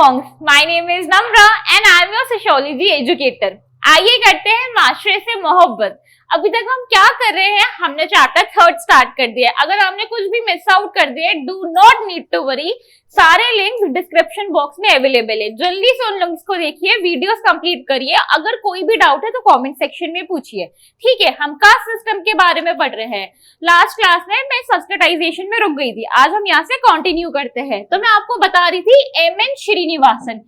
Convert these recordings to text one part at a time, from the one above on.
monks. My name is Namra and I am your sociology educator. आइए करते हैं माशरे से मोहब्बत। अभी तक हम क्या कर रहे हैं, हमने चैप्टर 3 स्टार्ट कर दिया है। अगर हमने कुछ भी मिस आउट कर दिया, do not need to worry, सारे लिंक्स डिस्क्रिप्शन बॉक्स में अवेलेबल है। जल्दी से उन लिंक्स को देखिए, वीडियोस कंप्लीट करिए। अगर कोई भी डाउट है तो कमेंट सेक्शन में पूछिए। ठीक है, हम कास्ट सिस्टम के बारे में पढ़ रहे हैं। लास्ट क्लास में मैं संस्कृताइजेशन में रुक गई थी, आज हम यहाँ से कंटिन्यू करते हैं। तो मैं आपको बता रही थी एम.एन. श्रीनिवासन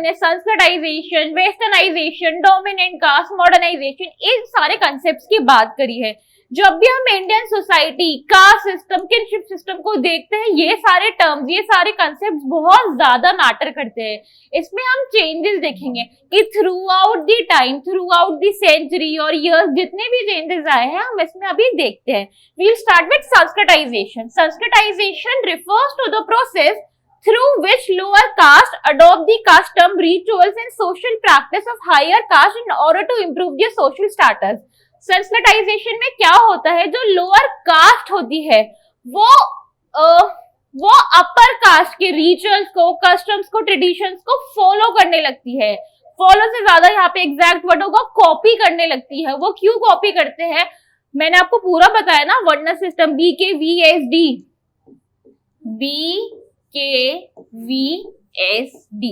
ने Sanskritisation, westernisation, dominant caste, modernisation, इन सारे कंसेप्ट्स की बात करी है। जब भी हम Indian society, caste system, kinship system को देखते हैं, ये सारे टर्म्स, ये सारे कंसेप्ट्स बहुत ज्यादा मैटर करते हैं। इसमें हम चेंजेस देखेंगे कि throughout the time, throughout the century और ईयर्स जितने भी चेंजेस आए हैं हम इसमें अभी देखते हैं। We'll start with Sanskritization. Sanskritization refers to the process through which lower caste adopt the custom, rituals and social practice of higher caste in order to improve their social status. Sanskritisation में क्या होता है, जो lower caste होती है वो upper caste के rituals को, कस्टम्स को, ट्रेडिशंस को फॉलो करने लगती है। फॉलो से ज्यादा यहाँ पे एग्जैक्ट वर्ड होगा, कॉपी करने लगती है। वो क्यों कॉपी करते हैं, मैंने आपको पूरा बताया ना। वर्ण सिस्टम BKVSD, BKVSD,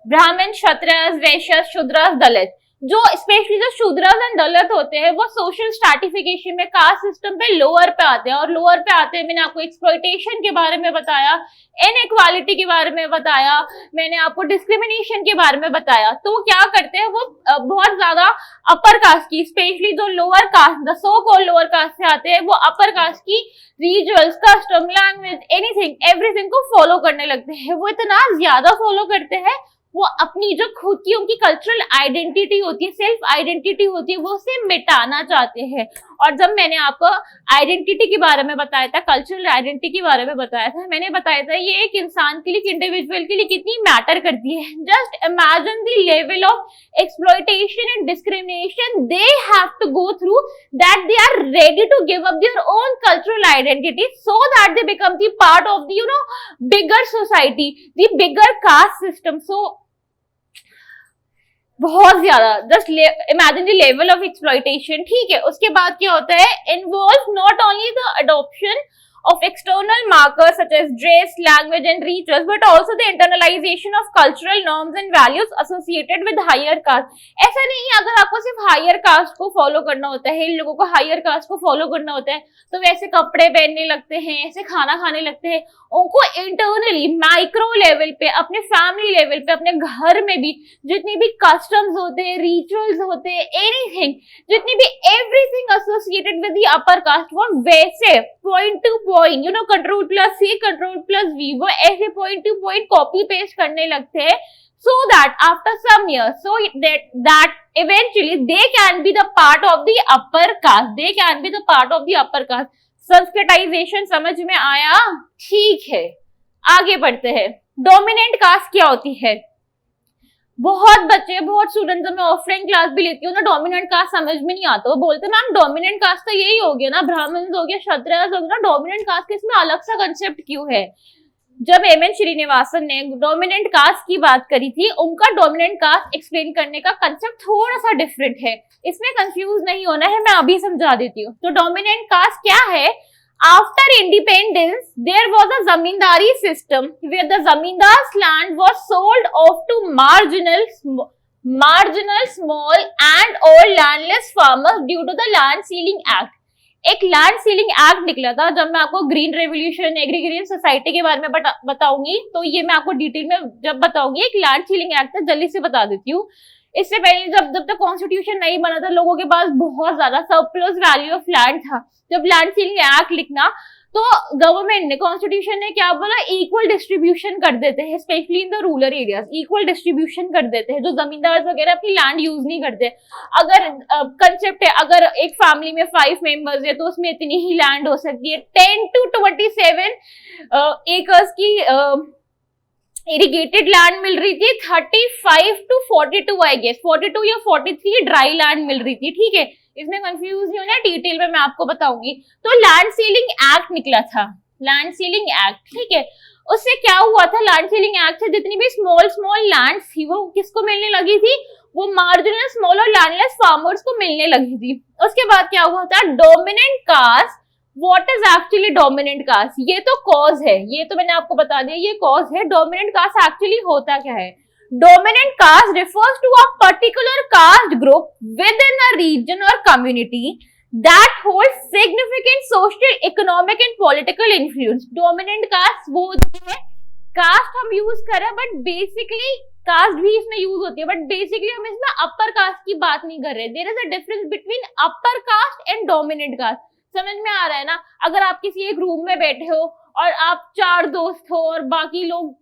ब्राह्मण, क्षत्रिय, वैश्य, शूद्र, दलित। जो स्पेशली जो शूद्रस एंड दलित होते हैं वो सोशल स्ट्रैटिफिकेशन में कास्ट सिस्टम पे लोअर पे आते हैं। और लोअर पे आते हैं, मैंने आपको एक्सप्लॉयटेशन के बारे में बताया, इनइक्वालिटी के बारे में बताया, मैंने आपको डिस्क्रिमिनेशन के बारे में बताया। तो वो क्या करते हैं, वो बहुत ज्यादा अपर कास्ट की, स्पेशली जो lower caste, the so called lower caste से आते हैं, वो अपर कास्ट की rituals, custom, language, anything, everything को फॉलो करने लगते हैं। वो इतना ज्यादा फॉलो करते हैं, वो अपनी जो खुद की उनकी कल्चरल आइडेंटिटी होती है, सेल्फ आइडेंटिटी होती है, वो उसे मिटाना चाहते हैं। और जब मैंने आपको आइडेंटिटी के बारे में बताया था, कल्चरल आइडेंटिटी के बारे में बताया था, मैंने बताया था ये एक इंसान के लिए, एक इंडिविजुअल के लिए कितनी मैटर करती है। Just imagine the level of exploitation and discrimination they have to go through, that they are ready to give up their own cultural identity so that they become the part of the bigger society, the bigger caste system. So बहुत ज्यादा, just imagine the level of exploitation. ठीक है, उसके बाद क्या होता है, involve not only the adoption of external markers such as dress, language and rituals, but also the internalization of cultural norms and values associated with higher caste. ऐसा नहीं है अगर आपको सिर्फ हायर कास्ट को फॉलो करना होता है, इन लोगों को हायर कास्ट को फॉलो करना होता है तो वैसे कपड़े पहनने लगते हैं, ऐसे खाना खाने लगते हैं। उनको इंटरनली माइक्रो लेवल पे, अपने फैमिली लेवल पे, अपने घर में भी जितनी भी कस्टम्स होते हैं, रिचुअल्स होते हैं, एनीथिंग, जितनी भी everything associated with the upper caste, वो वैसे point two point, Ctrl+C, Ctrl+V, वो ऐसे point two point copy paste करने लगते हैं, so that after some years, so that eventually they can be the part of the upper caste, they can be the part of the upper caste. Sanskritisation समझ में आया? ठीक है, आगे बढ़ते हैं। डोमिनेंट कास्ट क्या होती है? बहुत बच्चे, बहुत स्टूडेंट, जब मैं ऑफलाइन क्लास भी लेती हूँ ना, डोमिनेंट कास्ट समझ में नहीं आता। वो बोलते मैम डोमिनेंट कास्ट तो यही हो गया ना, ब्राह्मण हो गया, क्षत्रिय हो गया, डोमिनेंट कास्ट के इसमें अलग सा कंसेप्ट क्यों है? जब एम.एन. श्रीनिवासन ने डोमिनेंट कास्ट की बात करी थी, उनका डोमिनेंट कास्ट एक्सप्लेन करने का कंसेप्ट थोड़ा सा डिफरेंट है, इसमें कंफ्यूज नहीं होना है, मैं अभी समझा देती हूँ। तो डोमिनेंट कास्ट क्या है? After independence, there was a zamindari system where the zamindar's land was sold off to marginal, small and all landless farmers due to the Land Ceiling Act. एक लैंड सीलिंग एक्ट निकला था। जब मैं आपको green revolution, एग्रीग्रीन society के बारे में बताऊंगी तो ये मैं आपको डिटेल में जब बताऊंगी। एक लैंड सीलिंग एक्ट था, जल्दी से बता देती हूँ। इससे पहले जब तक कॉन्स्टिट्यूशन नहीं बना था, लोगों के पास बहुत ज्यादा सरप्लस वैल्यू ऑफ लैंड था। जब लैंड सीलिंग एक्ट लिखना तो गवर्नमेंट ने, कॉन्स्टिट्यूशन ने क्या बोला, इक्वल डिस्ट्रीब्यूशन कर देते हैं, specially in the rural areas, equal distribution कर देते हैं। जो जमींदार वगैरह अपनी लैंड यूज नहीं करते, अगर कंसेप्ट है, अगर एक फैमिली में 5 मेंबर्स है तो उसमें इतनी ही लैंड हो सकती है। 10 to 27 एकर्स की इरिगेटेड लैंड मिल रही थी, 35 to 42 आई गेस, 42 या 43 ड्राई लैंड मिल रही थी। ठीक है, इसमें कंफ्यूज नहीं होना, डिटेल में मैं आपको बताऊंगी। तो लैंड सीलिंग एक्ट निकला था, लैंड सीलिंग एक्ट, ठीक है। उससे क्या हुआ था, लैंड सीलिंग एक्ट से जितनी भी स्मॉल स्मॉल लैंड्स थी वो किसको मिलने लगी थी, वो मार्जिनल स्मॉल और लैंडलेस फार्मर्स को मिलने लगी थी। उसके बाद क्या हुआ था, dominant caste. What is actually dominant caste, ये तो कॉज है, ये तो मैंने आपको बता दिया, ये कॉज है। डोमिनेंट कास्ट एक्चुअली होता क्या है, dominant caste refers to a particular caste group within a region or community that holds significant social, economic and political influence. Dominant caste वो होती है, कास्ट हम यूज कर रहे हैं बट बेसिकली कास्ट भी इसमें यूज होती है, बट बेसिकली हम इसमें अपर कास्ट की बात नहीं कर रहे। There is a difference between upper caste and dominant caste. समझ में आ रहा है ना, अगर आप किसी एक रूम में बैठे हो और आप 4 दोस्त हो और बाकी लोग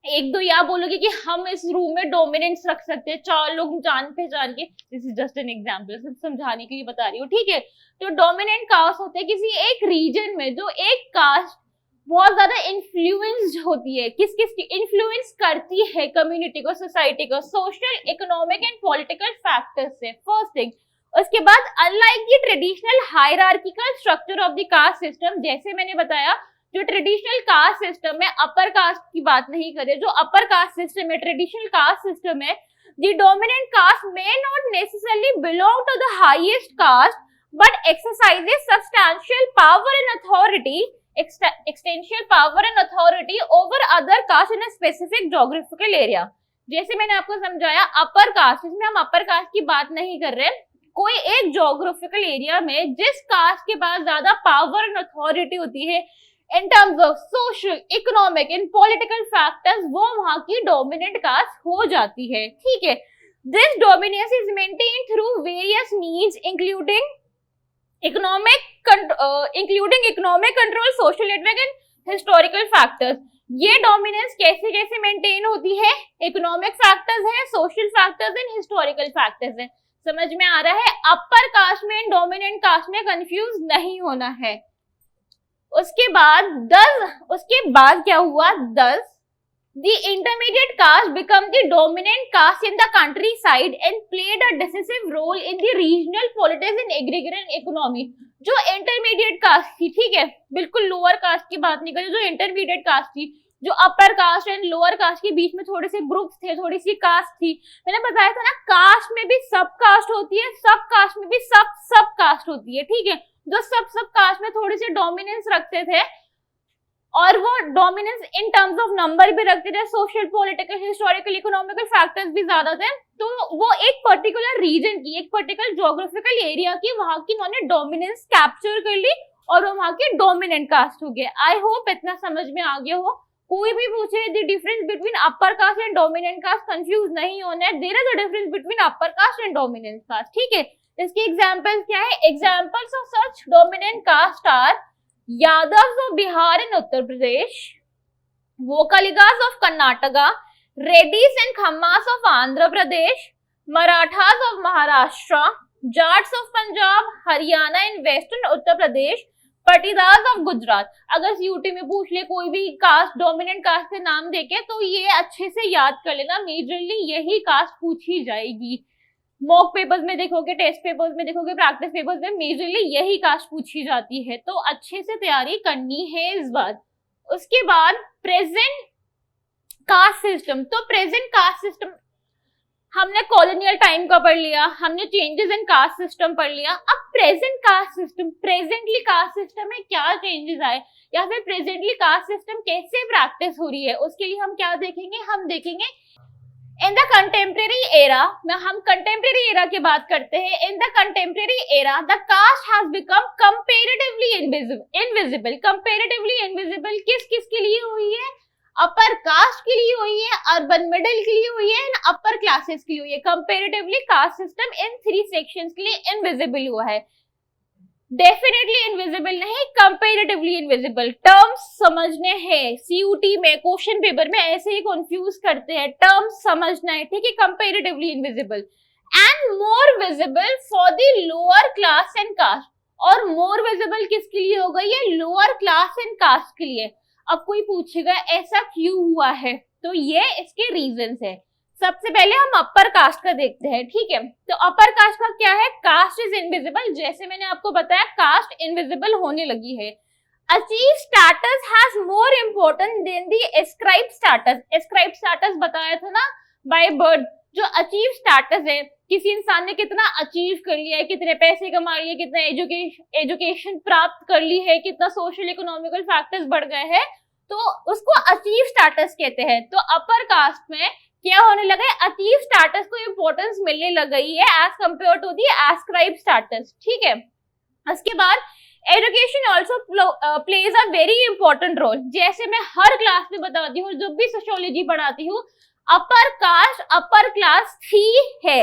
एक दो या बोलोगे कि हम इस रूम में डोमिनेंस रख सकते हैं, 4 लोग जान पहचान के, this is just an example, सिर्फ समझाने के लिए बता रही हूँ, ठीक है। तो डोमिनेंट कास्ट होते हैं किसी एक रीजन में जो एक कास्ट बहुत ज्यादा इन्फ्लुएंस्ड होती है, किस किस की इन्फ्लुएंस करती है कम्युनिटी को, सोसाइटी को, social, economic and political factors से, फर्स्ट थिंग। उसके बाद unlike the traditional hierarchical structure of the caste system, जैसे मैंने बताया जो ट्रेडिशनल कास्ट सिस्टम है, अपर कास्ट की बात नहीं करे, जो अपर कास्ट सिस्टम है, ट्रेडिशनल कास्ट सिस्टम है, the dominant caste may not necessarily belong to the highest caste but exercises substantial power and authority, existential power and authority over other caste in a specific geographical area. जैसे मैंने आपको समझाया upper caste, इसमें हम upper caste की बात नहीं कर रहे, कोई एक ज्योग्राफिकल एरिया में जिस कास्ट के पास ज्यादा पावर एंड अथॉरिटी होती है in terms of social, economic and political factors, वो वहां की dominant caste हो जाती है, ठीक है। This dominance is maintained through various means including economic control, social network and historical factors। ये dominance कैसे कैसे maintain होती है, economic factors है, social factors and historical factors है। समझ में आ रहा है, upper caste में dominant caste में confuse नहीं होना है। उसके बाद क्या हुआ, thus the intermediate caste become the dominant caste in the countryside and played a decisive role in the regional politics and agrarian economy। जो इंटरमीडिएट कास्ट थी, ठीक है, बिल्कुल लोअर कास्ट की बात नहीं करें, जो इंटरमीडिएट कास्ट थी, जो upper caste and lower caste के बीच में थोड़े से ग्रुप्स थे, थोड़ी सी कास्ट थी। मैंने बताया था ना, कास्ट में भी सब कास्ट होती है, सब कास्ट में भी सब कास्ट होती है, ठीक है। जो सब कास्ट में थोड़ी सी डोमिनेंस रखते थे और वो dominance in terms of number भी रखते थे, social, political, historical, economical factors भी ज्यादा थे, तो वो एक पर्टिकुलर रीजन की, एक पर्टिकुलर ज्योग्राफिकल एरिया की, वहां की उन्होंने डोमिनेंस कैप्चर कर ली और वो वहां के डोमिनेंट कास्ट हो गए। आई होप इतना समझ में आ गया हो। कोई भी पूछे the difference between upper caste and dominant caste, confuse नहीं होना है, there is a difference between upper caste and dominant caste, ठीक है। इसके एग्जाम्पल्स क्या है, examples of such dominant caste are Yadavs of Bihar and Uttar Pradesh, Vokkaligas of Karnataka, Reddys and Kammas of Andhra Pradesh, Marathas of Maharashtra, Jats of Punjab, Haryana and western Uttar Pradesh, Patidar of Gujarat. अगर UT में पूछ ले कोई भी कास्ट, डोमिनेंट कास्ट के नाम देके, तो ये अच्छे से याद कर लेना, मेजरली यही कास्ट पूछी जाएगी। मॉक पेपर्स में देखोगे, टेस्ट पेपर्स में देखोगे, प्रैक्टिस पेपर्स में मेजरली यही कास्ट पूछी जाती है, तो अच्छे से तैयारी करनी है इस बार। उसके बाद प्रेजेंट कास्ट सिस्टम, तो प्रेजेंट कास्ट सिस्टम हमने कॉलोनियल टाइम का पढ़ लिया, हमने चेंजेस इन कास्ट सिस्टम पढ़ लिया। अब present caste system, presently caste system में क्या चेंजेस आए या फिर प्रेजेंटली कास्ट सिस्टम कैसे प्रैक्टिस हो रही है, उसके लिए हम क्या देखेंगे, हम देखेंगे इन द कंटेम्प्रेरी एरा में। हम कंटेम्प्रेरी एरा की बात करते हैं। In the contemporary era the caste has become comparatively invisible. Comparatively invisible किस किस के लिए हुई है, अपर कास्ट के लिए हुई है, अर्बन मिडिल के लिए हुई है एंड अपर क्लासेस के लिए हुई है। Comparatively caste system in 3 sections के लिए इनविजिबल हुआ है, डेफिनेटली इनविजिबल नहीं, कंपैरेटिवली इनविजिबल। टर्म्स समझने हैं, सीयूटी में क्वेश्चन पेपर में ऐसे ही कंफ्यूज करते हैं, टर्म्स समझना है, ठीक है। Comparatively invisible and more visible for the lower class and caste. और मोर विजिबल किसके लिए होगा, ये लोअर क्लास एंड कास्ट के लिए। अब कोई पूछेगा ऐसा क्यों हुआ है, तो ये इसके रीजंस है। सबसे पहले हम अपर कास्ट का देखते हैं, ठीक है। तो अपर कास्ट का क्या है, कास्ट इज इनविजिबल। जैसे मैंने आपको बताया कास्ट इनविजिबल होने लगी है। Achieve status has more important then the ascribe status. Ascribe status बताया था ना बाय बर्थ। जो अचीव स्टेटस है, किसी इंसान ने कितना अचीव कर लिया है, कितने पैसे कमा लिए, कितना एजुकेशन प्राप्त कर ली है, कितना सोशल इकोनॉमिकल फैक्टर्स बढ़ गए हैं, तो उसको अचीव स्टेटस कहते हैं। तो अपर कास्ट में क्या होने लगा है, अचीव स्टेटस को इंपॉर्टेंस मिलने लग गई है as compare to the ascribe status. ठीक है, उसके बाद education also plays a very important role. जैसे मैं हर क्लास में बताती हूँ, जब भी सोशियोलॉजी पढ़ाती हूँ, अपर कास्ट अपर क्लास थी है,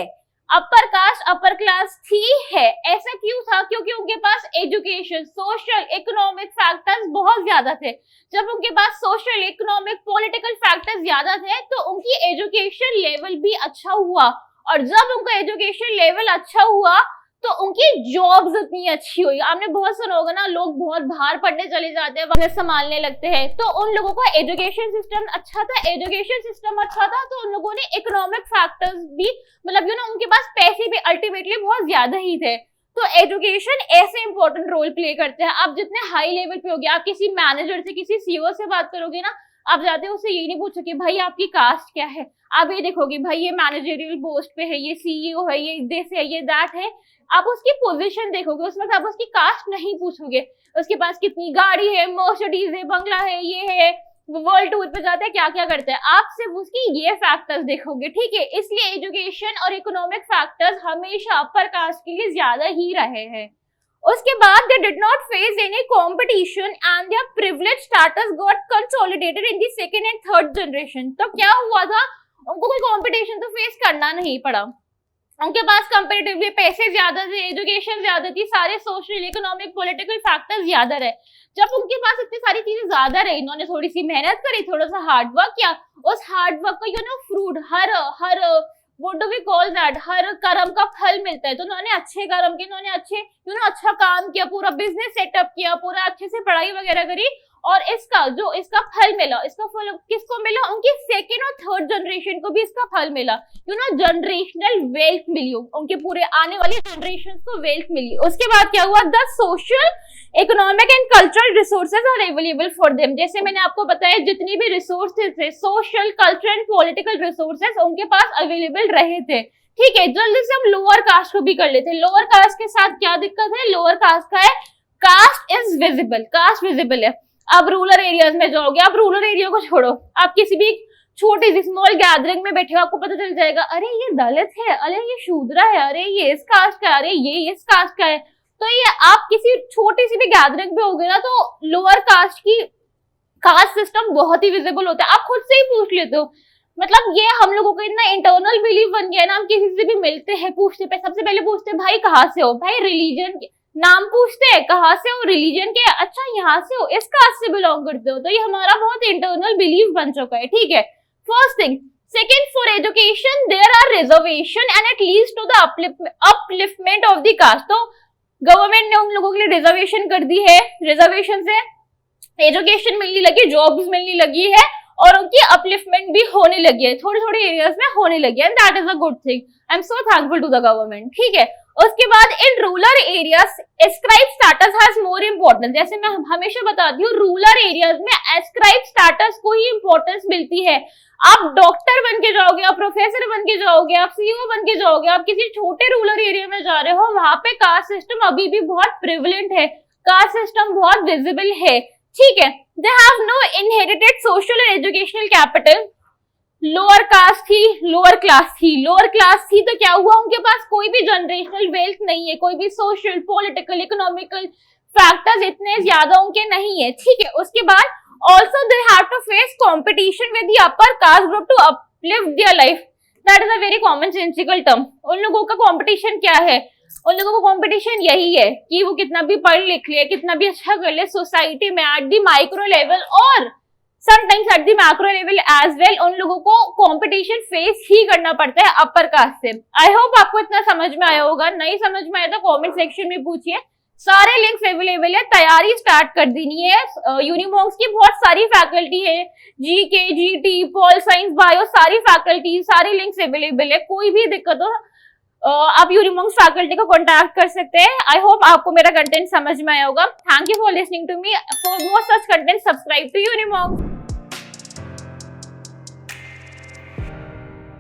अपर कास्ट अपर क्लास थी है। ऐसा क्यों था? क्योंकि उनके पास एजुकेशन, सोशल, इकोनॉमिक फैक्टर्स बहुत ज्यादा थे। जब उनके पास सोशल, इकोनॉमिक, पॉलिटिकल फैक्टर्स ज्यादा थे तो उनकी एजुकेशन लेवल भी अच्छा हुआ, और जब उनका एजुकेशन लेवल अच्छा हुआ तो उनकी जॉब्स इतनी अच्छी हुई। आपने बहुत सुना होगा ना, लोग बहुत बाहर पढ़ने चले जाते हैं, बिजनेस संभालने लगते हैं, तो उन लोगों का एजुकेशन सिस्टम अच्छा था। एजुकेशन सिस्टम अच्छा था तो उन लोगों ने इकोनॉमिक फैक्टर्स भी, मतलब उनके पास पैसे भी अल्टीमेटली बहुत ज्यादा ही थे। तो एजुकेशन ऐसे इंपॉर्टेंट रोल प्ले करते हैं। आप जितने हाई लेवल पे होगे, आप किसी मैनेजर से, किसी सीईओ से बात करोगे ना, आप जाते हो उससे ये नहीं पूछोगे भाई आपकी कास्ट क्या है, आप ये देखोगे भाई ये मैनेजरियल पोस्ट पे है, ये सीईओ है, ये दिस है, ये दैट है। आप उसकी पोजीशन देखोगे, उसमें आप उसकी कास्ट नहीं पूछोगे, उसके पास कितनी गाड़ी है, मर्सिडीज है, बंगला है, ये है, वर्ल्ड टूर पे जाते हैं, क्या क्या करते हैं, आप सिर्फ उसकी ये फैक्टर्स देखोगे। ठीक है, इसलिए एजुकेशन और इकोनॉमिक फैक्टर्स हमेशा अपर कास्ट के लिए ज्यादा ही रहे हैं। उसके बाद they did not face any competition and their privilege status got consolidated in the second and third generation. तो क्या हुआ था, उनको कोई कंपटीशन तो फेस करना नहीं पड़ा, उनके पास कंपैरेटिवली पैसे ज्यादा थे, एजुकेशन ज्यादा थी, सारे सोशल, इकोनॉमिक, पॉलिटिकल फैक्टर्स ज्यादा रहे। जब उनके पास इतनी सारी चीजें ज्यादा रही, इन्होंने थोड़ी सी मेहनत करी, थोड़ा सा हार्ड वर्क किया, उस हार्ड वर्क का फ्रूट, हर what do we call that, हर कर्म का फल मिलता है। तो उन्होंने अच्छे कर्म के, उन्होंने अच्छे अच्छा काम किया, पूरा बिजनेस सेटअप किया, पूरा अच्छे से पढ़ाई वगैरह करी, और इसका फल मिला, इसका फल किसको मिला, उनकी सेकेंड और थर्ड जनरेशन को भी इसका फल मिला। जनरेशनल वेल्थ मिली, उनके पूरे आने वाली जनरेशन को वेल्थ मिली। उसके बाद क्या हुआ, the social, economic and cultural resources are available for them. जैसे मैंने आपको बताया, जितनी भी रिसोर्सेज थे, social, cultural and political resources उनके पास अवेलेबल रहे थे। ठीक है, जल्दी से हम लोअर कास्ट को भी कर लेते हैं। लोअर कास्ट के साथ क्या दिक्कत है, लोअर कास्ट का है caste is visible, caste visible है। आप रूरल एरियाज में जाओगे, आप रूरल एरिया को छोड़ो, आप किसी भी छोटी सी स्मॉल गैदरिंग में बैठे हो, आपको पता चल जाएगा, अरे ये दलित है, अरे ये शूद्रा है, अरे ये इस कास्ट का है, अरे ये इस कास्ट का है। तो ये आप किसी छोटी सी भी गैदरिंग पे होगे ना, तो लोअर कास्ट की कास्ट सिस्टम बहुत ही विजिबल होता है। आप खुद से ही पूछ लेते हो, मतलब ये हम लोगों का इतना इंटरनल बिलीव बन गया है ना, हम किसी से भी मिलते हैं, पूछते हैं, सबसे पहले पूछते हैं भाई कहाँ से हो, भाई रिलीजन, नाम पूछते हैं, कहाँ से हो, रिलीजन के, अच्छा यहाँ से हो, इस कास्ट से बिलोंग करते हो। तो ये हमारा बहुत इंटरनल बिलीव बन चुका है। ठीक है, first thing. Second, for education there are reservation and it leads to the upliftment of the caste. तो गवर्नमेंट ने उन लोगों के लिए रिजर्वेशन कर दी है, रिजर्वेशन से एजुकेशन मिलने लगी, जॉब्स मिलने लगी है, और उनकी अपलिफ्टमेंट भी होने लगी है, थोड़ी थोड़ी एरियाज में होने लगी है, and that is a good thing. I am so thankful to the government. ठीक है, उसके बाद in rural areas ascribe status has more importance. जैसे मैं हमेशा बताती हूँ, रूरल एरियाज में एस्क्राइब स्टेटस को ही इम्पोर्टेंस मिलती है। आप डॉक्टर बन के जाओगे, आप प्रोफेसर बन के जाओगे, आप सीईओ बन के जाओगे, आप किसी छोटे रूरल एरिया में जा रहे हो, वहां पे कास्ट सिस्टम अभी भी बहुत प्रिविलेंट है, कास्ट सिस्टम बहुत विजिबल है। ठीक है, they have no inherited social and educational capital. Lower caste थी, लोअर क्लास थी, लोअर क्लास थी तो क्या हुआ, उनके पास कोई भी जनरेशनल वेल्थ नहीं है, कोई भी सोशल, पॉलिटिकल, इकोनॉमिकल फैक्टर्स इतने ज्यादा उनके नहीं है। ठीक है, उसके बाद also they have to face competition with the upper caste group to uplift their life. That is a very commonsensical term. उन लोगों का कंपटीशन क्या है, उन लोगों का कंपटीशन यही है कि वो कितना भी पढ़ लिख ले, कितना भी अच्छा कर ले सोसाइटी में एट दी माइक्रो लेवल और sometimes at the macro level as well, उन लोगों को कंपटीशन फेस ही करना पड़ता है अपर कास्ट से। आई होप आपको इतना समझ में आया होगा, नहीं समझ में आया तो कमेंट सेक्शन में पूछिए, सारे लिंक्स अवेलेबल है, तैयारी स्टार्ट कर देनी है। यूनिमॉन्क्स की बहुत सारी फैकल्टी है, GK, GT, pol science, bio, सारी फैकल्टी, सारे लिंक्स अवेलेबल है। कोई भी दिक्कत हो आप यूनिमॉन्क्स फैकल्टी को कॉन्टैक्ट कर सकते हैं। आई होप आपको मेरा कंटेंट समझ में आया होगा। Thank you for listening to me. For more such content subscribe to यूनिमॉन्क्स।